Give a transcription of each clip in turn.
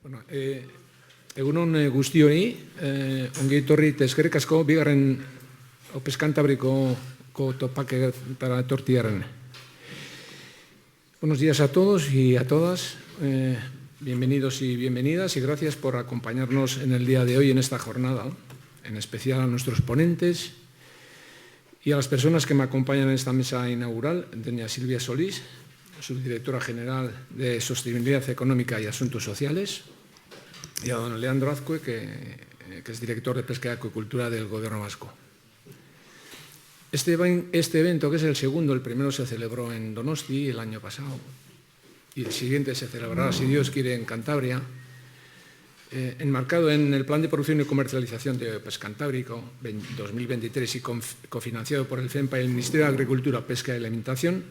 Bueno, egunon guztioi, ongi etorri eta eskerrik asko bigarren Pescantabriko topaketara etortzearen. Buenos días a todos y a todas, bienvenidos y bienvenidas y gracias por acompañarnos en el día de hoy en esta jornada, en especial a nuestros ponentes y a las personas que me acompañan en esta mesa inaugural, doña Silvia Solís, subdirectora general de Sostenibilidad Económica y Asuntos Sociales, y a don Leandro Azcue, que es director de Pesca y Acuicultura del Gobierno vasco. Este evento, que es el segundo, el primero se celebró en Donosti el año pasado, y el siguiente se celebrará, si Dios quiere, en Cantabria, enmarcado en el Plan de Producción y Comercialización de Pescantábrico 2023 y cofinanciado por el FEMPA y el Ministerio de Agricultura, Pesca y Alimentación,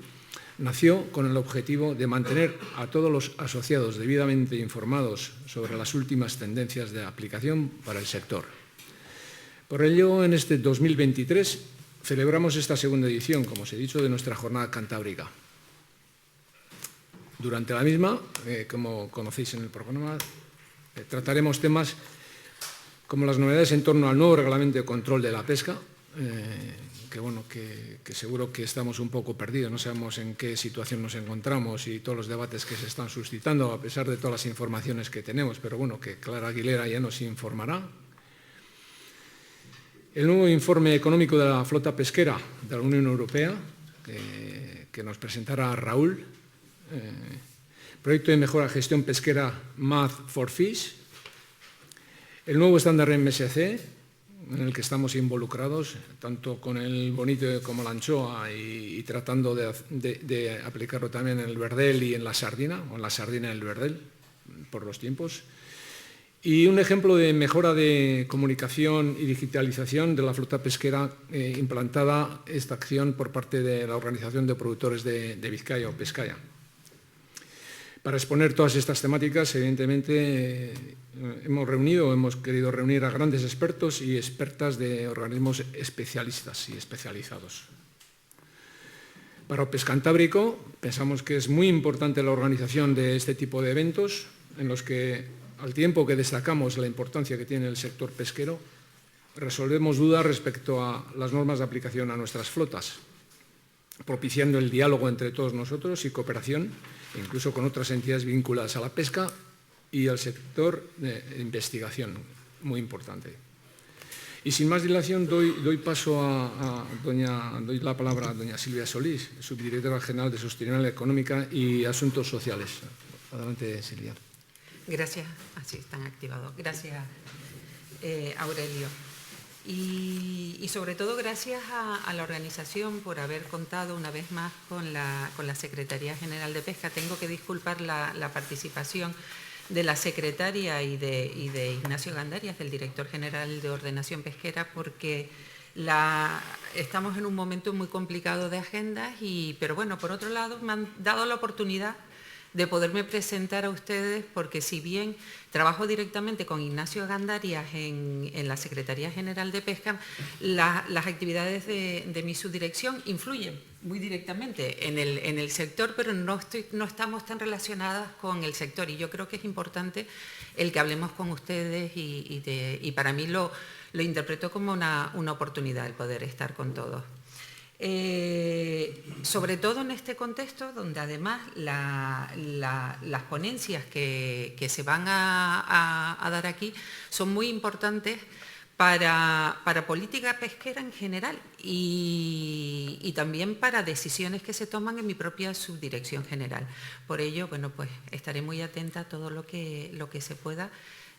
nació con el objetivo de mantener a todos los asociados debidamente informados sobre las últimas tendencias de aplicación para el sector. Por ello, en este 2023 celebramos esta segunda edición, como os he dicho, de nuestra Jornada Cantábrica. Durante la misma, como conocéis en el programa, trataremos temas como las novedades en torno al nuevo reglamento de control de la pesca, que seguro que estamos un poco perdidos, no sabemos en qué situación nos encontramos y todos los debates que se están suscitando, a pesar de todas las informaciones que tenemos, pero bueno, que Clara Aguilera ya nos informará. El nuevo informe económico de la flota pesquera de la Unión Europea, que nos presentará Raúl, proyecto de mejora de gestión pesquera Math for Fish, el nuevo estándar MSC, en el que estamos involucrados, tanto con el bonito como la anchoa, y tratando de aplicarlo también en el verdel y en la sardina, o en la sardina y el verdel, por los tiempos. Y un ejemplo de mejora de comunicación y digitalización de la flota pesquera implantada esta acción por parte de la Organización de Productores de Vizcaya o Pescaya. Para exponer todas estas temáticas, evidentemente, hemos querido reunir a grandes expertos y expertas de organismos especialistas y especializados. Para Pescantábrico, pensamos que es muy importante la organización de este tipo de eventos, en los que, al tiempo que destacamos la importancia que tiene el sector pesquero, resolvemos dudas respecto a las normas de aplicación a nuestras flotas, propiciando el diálogo entre todos nosotros y cooperación, incluso con otras entidades vinculadas a la pesca y al sector de investigación, muy importante. Y sin más dilación, doy la palabra a doña Silvia Solís, subdirectora general de Sostenibilidad Económica y Asuntos Sociales. Adelante, Silvia. Gracias. Así están activados. Gracias, Aurelio. Y sobre todo gracias a la organización por haber contado una vez más con la Secretaría General de Pesca. Tengo que disculpar la participación de la secretaria y de Ignacio Gandarias, del director general de Ordenación Pesquera, porque estamos en un momento muy complicado de agendas, pero bueno, por otro lado me han dado la oportunidad de poderme presentar a ustedes, porque si bien trabajo directamente con Ignacio Gandarias en la Secretaría General de Pesca, las actividades de mi subdirección influyen muy directamente en el sector, pero no estamos tan relacionadas con el sector, y yo creo que es importante el que hablemos con ustedes y para mí lo interpreto como una oportunidad el poder estar con todos. Sobre todo en este contexto, donde además las ponencias que se van a dar aquí son muy importantes para política pesquera en general y también para decisiones que se toman en mi propia subdirección general. Por ello, bueno, pues estaré muy atenta a todo lo que se pueda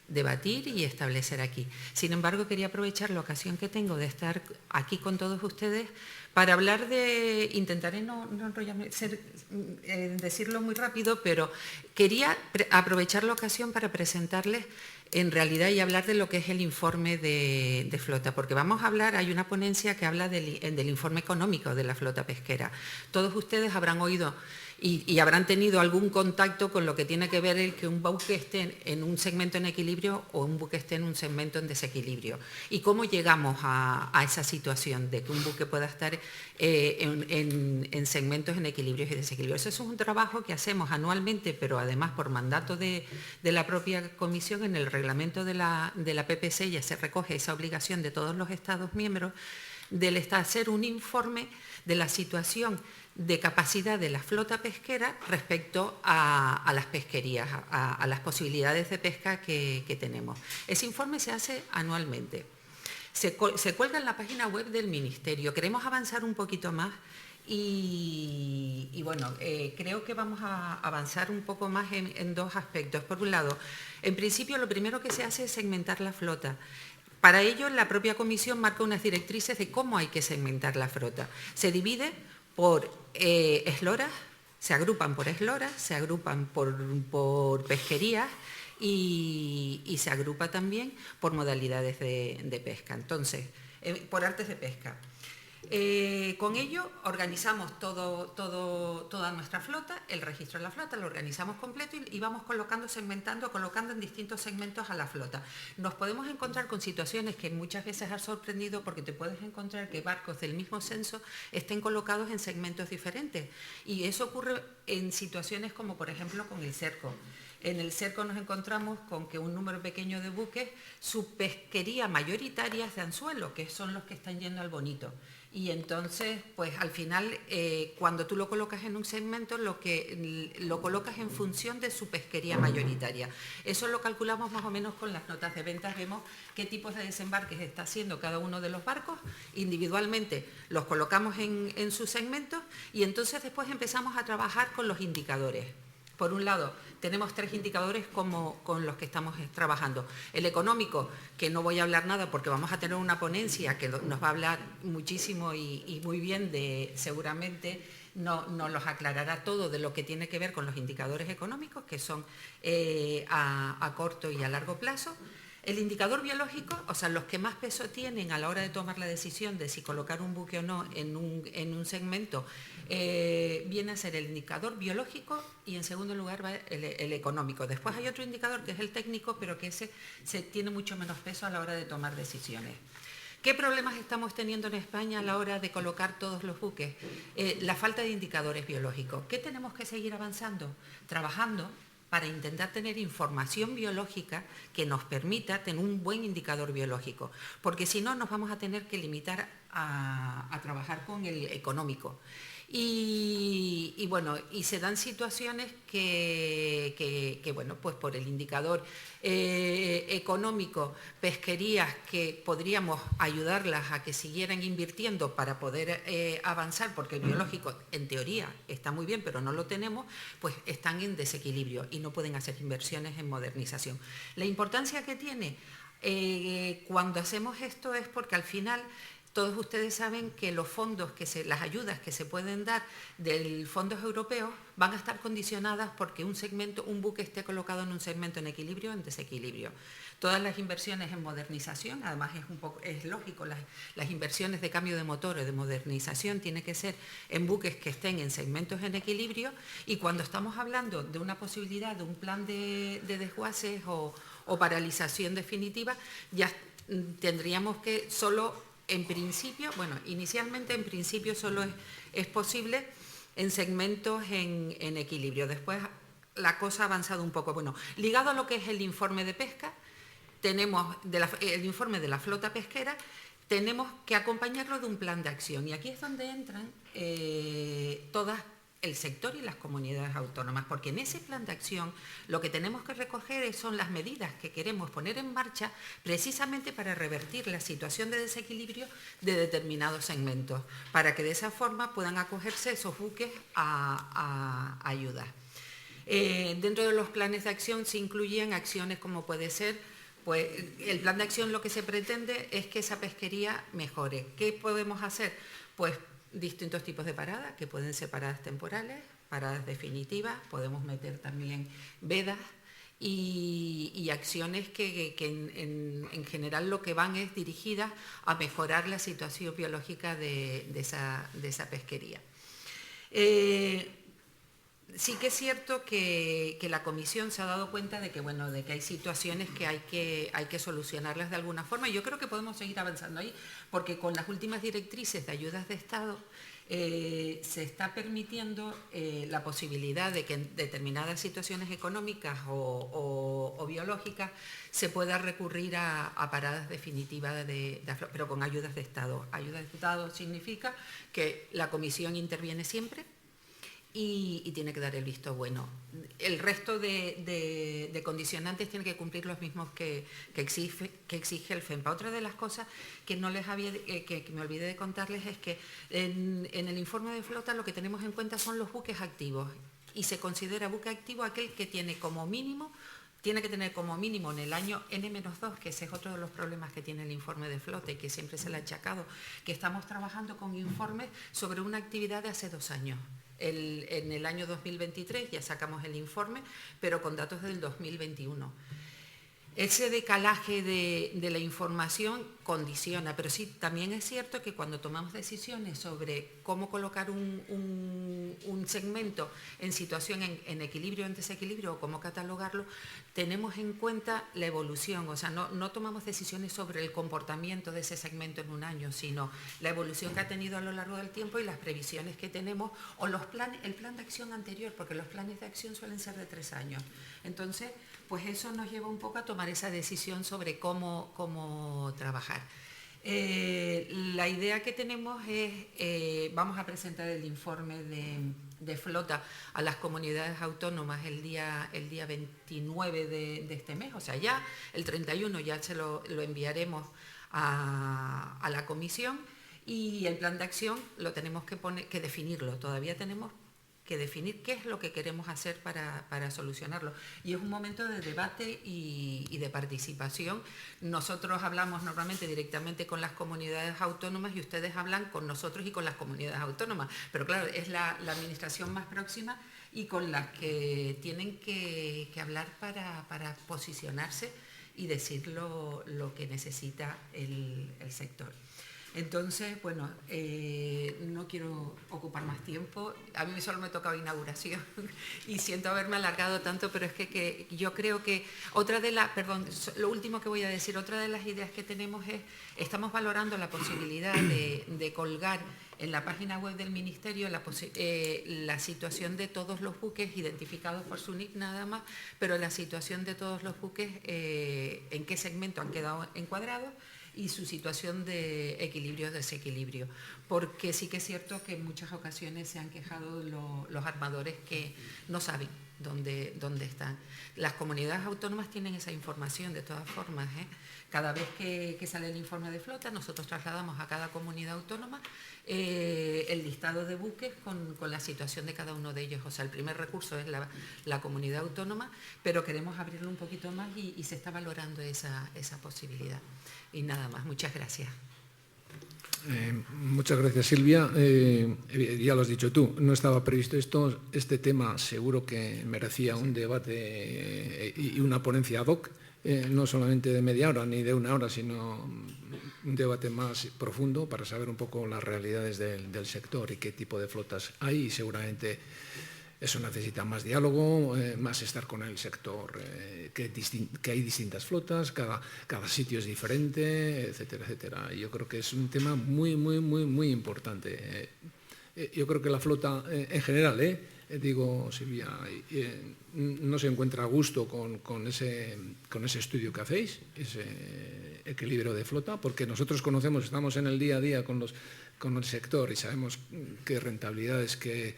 debatir y establecer aquí. Sin embargo, quería aprovechar la ocasión que tengo de estar aquí con todos ustedes para hablar intentaré no enrollarme, decirlo muy rápido, pero quería aprovechar la ocasión para presentarles en realidad y hablar de lo que es el informe de flota, porque vamos a hablar, hay una ponencia que habla del informe económico de la flota pesquera. Todos ustedes habrán oído y habrán tenido algún contacto con lo que tiene que ver el que un buque esté en un segmento en equilibrio o un buque esté en un segmento en desequilibrio. ¿Y cómo llegamos a esa situación de que un buque pueda estar en segmentos en equilibrios y desequilibrios? Eso es un trabajo que hacemos anualmente, pero además por mandato de la propia Comisión, en el reglamento de la PPC ya se recoge esa obligación de todos los Estados miembros del hacer un informe de la situación de capacidad de la flota pesquera respecto a las pesquerías, a las posibilidades de pesca que tenemos. Ese informe se hace anualmente. Se cuelga en la página web del Ministerio. Queremos avanzar un poquito más y bueno, creo que vamos a avanzar un poco más en dos aspectos. Por un lado, en principio lo primero que se hace es segmentar la flota. Para ello, la propia Comisión marca unas directrices de cómo hay que segmentar la flota. Se divide por esloras, se agrupan por esloras, se agrupan por pesquerías y se agrupa también por modalidades de pesca. Entonces, por artes de pesca. Con ello organizamos toda nuestra flota, el registro de la flota lo organizamos completo y vamos colocando en distintos segmentos a la flota. Nos podemos encontrar con situaciones que muchas veces has sorprendido porque te puedes encontrar que barcos del mismo censo estén colocados en segmentos diferentes y eso ocurre en situaciones como por ejemplo con el cerco. En el cerco nos encontramos con que un número pequeño de buques, su pesquería mayoritaria es de anzuelo, que son los que están yendo al bonito. Y entonces, pues al final, cuando tú lo colocas en un segmento, lo colocas en función de su pesquería mayoritaria. Eso lo calculamos más o menos con las notas de ventas, vemos qué tipos de desembarques está haciendo cada uno de los barcos, individualmente los colocamos en sus segmentos y entonces después empezamos a trabajar con los indicadores. Por un lado, tenemos 3 indicadores con los que estamos trabajando. El económico, que no voy a hablar nada porque vamos a tener una ponencia que nos va a hablar muchísimo y muy bien seguramente nos los aclarará todo de lo que tiene que ver con los indicadores económicos, que son a corto y a largo plazo. El indicador biológico, o sea, los que más peso tienen a la hora de tomar la decisión de si colocar un buque o no en un segmento, viene a ser el indicador biológico y en segundo lugar va el económico. Después hay otro indicador que es el técnico, pero que ese tiene mucho menos peso a la hora de tomar decisiones. ¿Qué problemas estamos teniendo en España a la hora de colocar todos los buques? La falta de indicadores biológicos. ¿Qué tenemos que seguir avanzando? Trabajando para intentar tener información biológica que nos permita tener un buen indicador biológico, porque si no nos vamos a tener que limitar a trabajar con el económico. Y bueno, y se dan situaciones que bueno, pues por el indicador económico, pesquerías que podríamos ayudarlas a que siguieran invirtiendo para poder avanzar, porque el biológico en teoría está muy bien, pero no lo tenemos, pues están en desequilibrio y no pueden hacer inversiones en modernización. La importancia que tiene cuando hacemos esto es porque al final todos ustedes saben que los fondos, las ayudas que se pueden dar de fondos europeos van a estar condicionadas porque un buque esté colocado en un segmento en equilibrio o en desequilibrio. Todas las inversiones en modernización, además es lógico, las inversiones de cambio de motor o de modernización tienen que ser en buques que estén en segmentos en equilibrio y cuando estamos hablando de una posibilidad de un plan de desguaces o paralización definitiva, ya tendríamos que solo en principio, bueno, inicialmente en principio solo es posible en segmentos en equilibrio. Después la cosa ha avanzado un poco. Bueno, ligado a lo que es el informe de pesca, tenemos el informe de la flota pesquera, tenemos que acompañarlo de un plan de acción. Y aquí es donde entran todas el sector y las comunidades autónomas, porque en ese plan de acción lo que tenemos que recoger son las medidas que queremos poner en marcha precisamente para revertir la situación de desequilibrio de determinados segmentos, para que de esa forma puedan acogerse esos buques a ayudas. Dentro de los planes de acción se incluyen acciones como puede ser, pues el plan de acción lo que se pretende es que esa pesquería mejore. ¿Qué podemos hacer? Pues distintos tipos de paradas, que pueden ser paradas temporales, paradas definitivas, podemos meter también vedas y acciones que en general lo que van es dirigidas a mejorar la situación biológica de esa pesquería. Sí que es cierto que la comisión se ha dado cuenta de que, bueno, de que hay situaciones que hay que solucionarlas de alguna forma, y yo creo que podemos seguir avanzando ahí, porque con las últimas directrices de ayudas de Estado se está permitiendo la posibilidad de que en determinadas situaciones económicas o biológicas se pueda recurrir a paradas definitivas pero con ayudas de Estado. Ayudas de Estado significa que la comisión interviene siempre y tiene que dar el visto bueno. El resto de condicionantes tienen que cumplir los mismos que exige el FEMPA. Otra de las cosas que no les había, que me olvidé de contarles es que en el informe de flota lo que tenemos en cuenta son los buques activos, y se considera buque activo aquel que tiene que tener como mínimo en el año N-2, que ese es otro de los problemas que tiene el informe de flota y que siempre se le ha achacado, que estamos trabajando con informes sobre una actividad de hace 2 años. En el año 2023 ya sacamos el informe, pero con datos del 2021. Ese decalaje de la información condiciona, pero sí, también es cierto que cuando tomamos decisiones sobre cómo colocar un segmento en situación en equilibrio o en desequilibrio, o cómo catalogarlo, tenemos en cuenta la evolución. O sea, no tomamos decisiones sobre el comportamiento de ese segmento en un año, sino la evolución que ha tenido a lo largo del tiempo y las previsiones que tenemos, o el plan de acción anterior, porque los planes de acción suelen ser de 3 años. Entonces, pues eso nos lleva un poco a tomar esa decisión sobre cómo trabajar. La idea que tenemos es, vamos a presentar el informe de flota a las comunidades autónomas el día 29 de este mes, o sea, ya el 31 ya se lo enviaremos a la comisión, y el plan de acción lo tenemos que definirlo. Todavía tenemos que definir qué es lo que queremos hacer para solucionarlo. Y es un momento de debate y de participación. Nosotros hablamos normalmente directamente con las comunidades autónomas y ustedes hablan con nosotros y con las comunidades autónomas. Pero claro, es la administración más próxima y con las que tienen que hablar para posicionarse y decir lo que necesita el sector. Entonces, bueno, no quiero ocupar más tiempo. A mí solo me ha tocado inauguración y siento haberme alargado tanto, pero es que yo creo que lo último que voy a decir, otra de las ideas que tenemos es, estamos valorando la posibilidad de colgar en la página web del Ministerio la situación de todos los buques identificados por su NIC nada más, pero la situación de todos los buques, en qué segmento han quedado encuadrados, y su situación de equilibrio o desequilibrio, porque sí que es cierto que en muchas ocasiones se han quejado los armadores que no saben dónde están. Las comunidades autónomas tienen esa información de todas formas, ¿eh? Cada vez que sale el informe de flota, nosotros trasladamos a cada comunidad autónoma el listado de buques con la situación de cada uno de ellos. O sea, el primer recurso es la comunidad autónoma, pero queremos abrirlo un poquito más y se está valorando esa posibilidad. Y nada más, muchas gracias. Muchas gracias, Silvia. Ya lo has dicho tú, no estaba previsto esto. Este tema seguro que merecía un debate y una ponencia ad hoc, no solamente de media hora ni de 1 hora, sino un debate más profundo para saber un poco las realidades del sector y qué tipo de flotas hay, y seguramente eso necesita más diálogo, más estar con el sector, que hay distintas flotas, cada sitio es diferente, etcétera, etcétera. Y yo creo que es un tema muy, muy, muy, muy importante. Yo creo que la flota en general, digo, Silvia, no se encuentra a gusto con ese estudio que hacéis, ese equilibrio de flota, porque nosotros conocemos, estamos en el día a día con el sector y sabemos qué rentabilidades, qué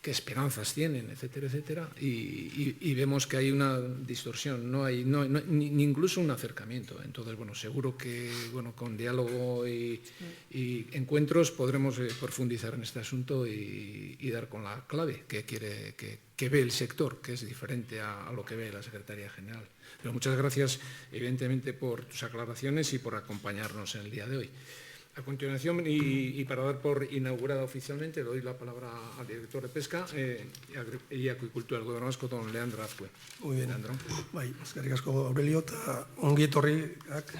esperanzas tienen, etcétera, etcétera, y vemos que hay una distorsión, no hay ni incluso un acercamiento. Entonces, bueno, seguro que con diálogo y encuentros podremos profundizar en este asunto y dar con la clave que ve el sector, que es diferente a lo que ve la Secretaría General. Pero muchas gracias, evidentemente, por tus aclaraciones y por acompañarnos en el día de hoy. A continuación, y para dar por inaugurada oficialmente, le doy la palabra al director de Pesca y Acuicultura del Gobierno Vasco, don Leandro Azcue. Muy bien. Leandro. Bai, eskerrik asko Aurelio, eta ongi etorriak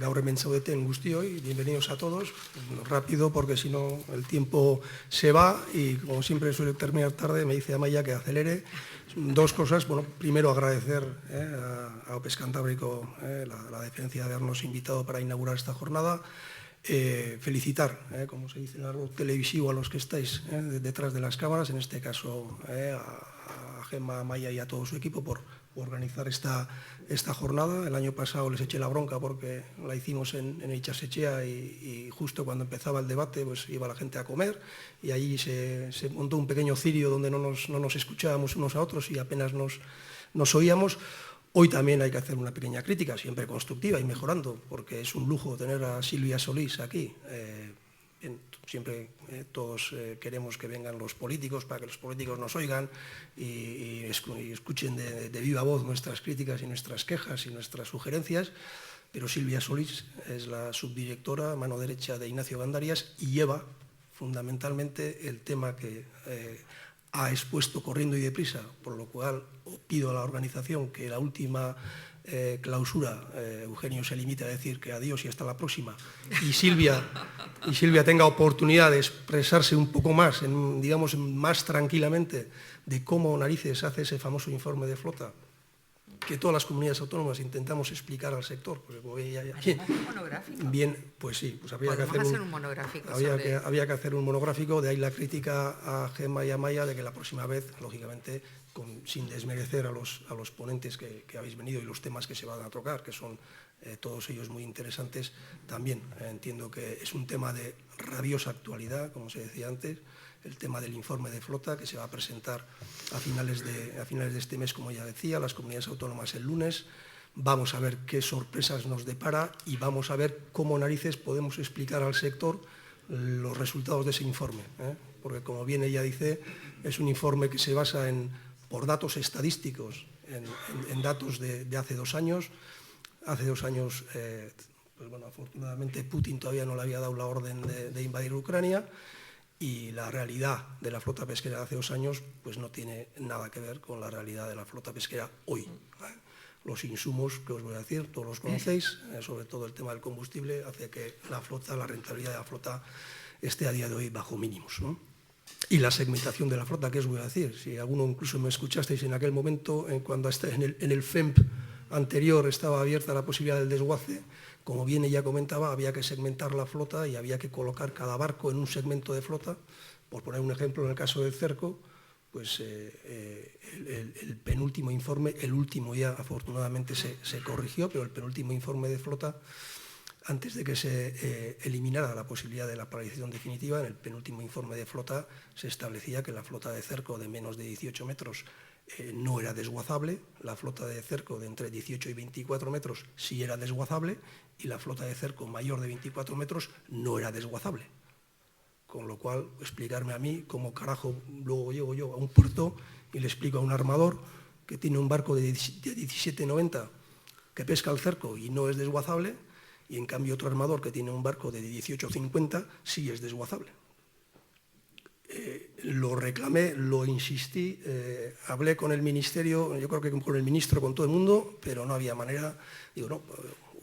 gaur hemen zaudeten guztioi, bienvenidos a todos. Rápido, porque si no el tiempo se va y como siempre suele terminar tarde, me dice Amaya que acelere. Dos cosas. Bueno, primero agradecer a OPES Cantábrico la deferencia de habernos invitado para inaugurar esta jornada. Felicitar, como se dice en el árbol televisivo, a los que estáis detrás de las cámaras, en este caso a Gemma, a Maya y a todo su equipo por organizar esta jornada. El año pasado les eché la bronca porque la hicimos en Itxasechea y justo cuando empezaba el debate pues iba la gente a comer y allí se montó un pequeño cirio donde no nos escuchábamos unos a otros y apenas nos oíamos. Hoy también hay que hacer una pequeña crítica, siempre constructiva y mejorando, porque es un lujo tener a Silvia Solís aquí. Siempre todos queremos que vengan los políticos para que los políticos nos oigan y escuchen de viva voz nuestras críticas y nuestras quejas y nuestras sugerencias, pero Silvia Solís es la subdirectora, mano derecha de Ignacio Gandarias, y lleva fundamentalmente el tema que ha expuesto corriendo y deprisa, por lo cual pido a la organización que la última clausura, Eugenio se limite a decir que adiós y hasta la próxima, y Silvia tenga oportunidad de expresarse un poco más, digamos, más tranquilamente, de cómo narices hace ese famoso informe de flota que todas las comunidades autónomas intentamos explicar al sector. Porque como ¿Hacemos un monográfico? Bien, pues sí, pues habría que hacer un monográfico. Había que hacer un monográfico, de ahí la crítica a Gemma y a Maya de que la próxima vez, lógicamente, sin desmerecer a los ponentes que habéis venido y los temas que se van a tocar, que son todos ellos muy interesantes, también entiendo que es un tema de rabiosa actualidad, como se decía antes, el tema del informe de flota que se va a presentar a finales de este mes, como ya decía, las comunidades autónomas el lunes. Vamos a ver qué sorpresas nos depara y vamos a ver cómo narices podemos explicar al sector los resultados de ese informe, porque como bien ella dice, es un informe que se basa por datos estadísticos, en datos de hace 2 años. Hace 2 años, pues bueno, afortunadamente Putin todavía no le había dado la orden de invadir Ucrania, y la realidad de la flota pesquera de hace 2 años pues no tiene nada que ver con la realidad de la flota pesquera hoy. Los insumos, que os voy a decir, todos los conocéis, sobre todo el tema del combustible, hace que la rentabilidad de la flota esté a día de hoy bajo mínimos, ¿no? Y la segmentación de la flota, ¿qué os voy a decir? Si alguno incluso me escuchasteis en aquel momento, cuando en el FEMP anterior estaba abierta la posibilidad del desguace, como bien ella comentaba, había que segmentar la flota y había que colocar cada barco en un segmento de flota. Por poner un ejemplo, en el caso del cerco, pues el penúltimo informe, el último ya afortunadamente se corrigió, pero el penúltimo informe de flota, antes de que se eliminara la posibilidad de la paralización definitiva, en el penúltimo informe de flota se establecía que la flota de cerco de menos de 18 metros no era desguazable, la flota de cerco de entre 18 y 24 metros sí era desguazable y la flota de cerco mayor de 24 metros no era desguazable. Con lo cual, explicarme a mí cómo carajo luego llego yo a un puerto y le explico a un armador que tiene un barco de 17,90 que pesca el cerco y no es desguazable, y en cambio otro armador que tiene un barco de 18,50 sí es desguazable. Lo reclamé, lo insistí, hablé con el ministerio, yo creo que con el ministro, con todo el mundo, pero no había manera. Digo, no,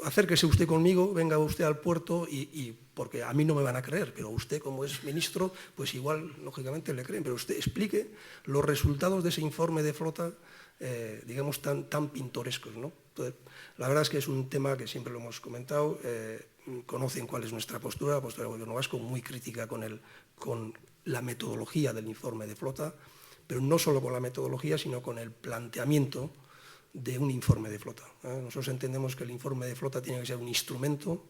acérquese usted conmigo, venga usted al puerto, porque a mí no me van a creer, pero usted, como es ministro, pues igual, lógicamente, le creen, pero usted explique los resultados de ese informe de flota, digamos, tan pintorescos, ¿no? Entonces, la verdad es que es un tema que siempre lo hemos comentado, conocen cuál es nuestra postura, la postura del Gobierno vasco, muy crítica con la metodología del informe de flota, pero no solo con la metodología, sino con el planteamiento de un informe de flota. Nosotros entendemos que el informe de flota tiene que ser un instrumento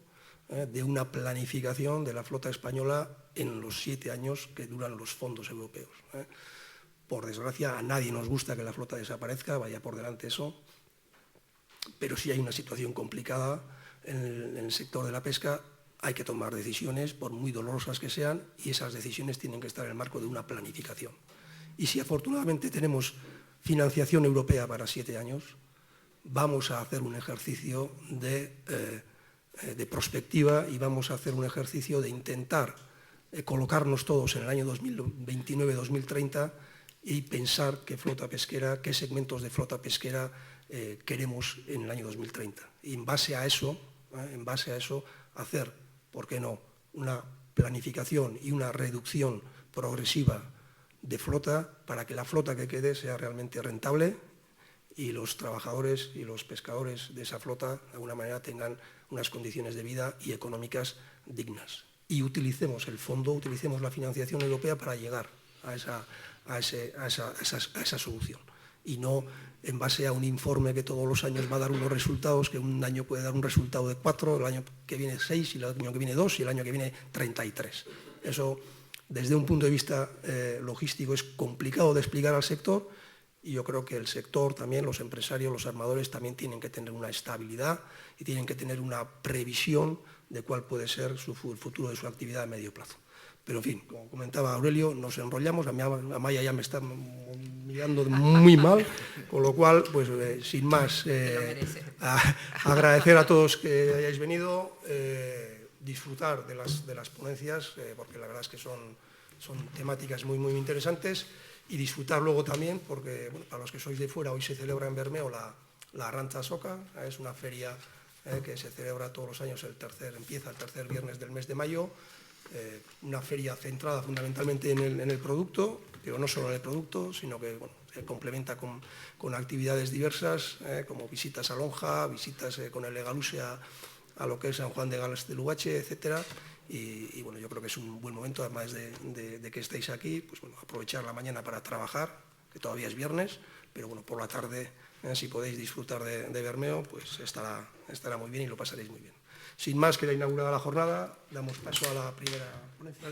de una planificación de la flota española en los 7 años que duran los fondos europeos. Por desgracia, a nadie nos gusta que la flota desaparezca, vaya por delante eso, pero si hay una situación complicada en el sector de la pesca, hay que tomar decisiones, por muy dolorosas que sean, y esas decisiones tienen que estar en el marco de una planificación. Y si afortunadamente tenemos financiación europea para 7 años, vamos a hacer un ejercicio de de prospectiva y vamos a hacer un ejercicio de intentar colocarnos todos en el año 2029-2030 y pensar qué flota pesquera, qué segmentos de flota pesquera queremos en el año 2030. Y en base a eso, hacer, ¿por qué no?, una planificación y una reducción progresiva de flota para que la flota que quede sea realmente rentable y los trabajadores y los pescadores de esa flota de alguna manera tengan unas condiciones de vida y económicas dignas. Y utilicemos el fondo, utilicemos la financiación europea para llegar a esa solución. Y no en base a un informe que todos los años va a dar unos resultados, que un año puede dar un resultado de 4, el año que viene 6, y el año que viene 2, y el año que viene 33. Eso, desde un punto de vista logístico, es complicado de explicar al sector, y yo creo que el sector también, los empresarios, los armadores, también tienen que tener una estabilidad y tienen que tener una previsión de cuál puede ser el futuro de su actividad a medio plazo. Pero, en fin, como comentaba Aurelio, nos enrollamos, Amaya ya me está mirando muy mal, con lo cual, pues sin más, agradecer a todos que hayáis venido, disfrutar de las ponencias, porque la verdad es que son temáticas muy, muy interesantes, y disfrutar luego también, porque bueno, para los que sois de fuera, hoy se celebra en Bermeo la Arrantza Soca, es una feria que se celebra todos los años, empieza el tercer viernes del mes de mayo, una feria centrada fundamentalmente en el producto, pero no solo en el producto, sino que bueno, se complementa con actividades diversas, como visitas a Lonja, visitas con el Legaluse a lo que es San Juan de Gales de Lugache, etcétera. Y bueno, yo creo que es un buen momento, además de que estéis aquí, pues bueno, aprovechar la mañana para trabajar, que todavía es viernes, pero bueno, por la tarde, si podéis disfrutar de Bermeo, pues estará muy bien y lo pasaréis muy bien. Sin más, queda inaugurada la jornada, damos paso a la primera ponencia.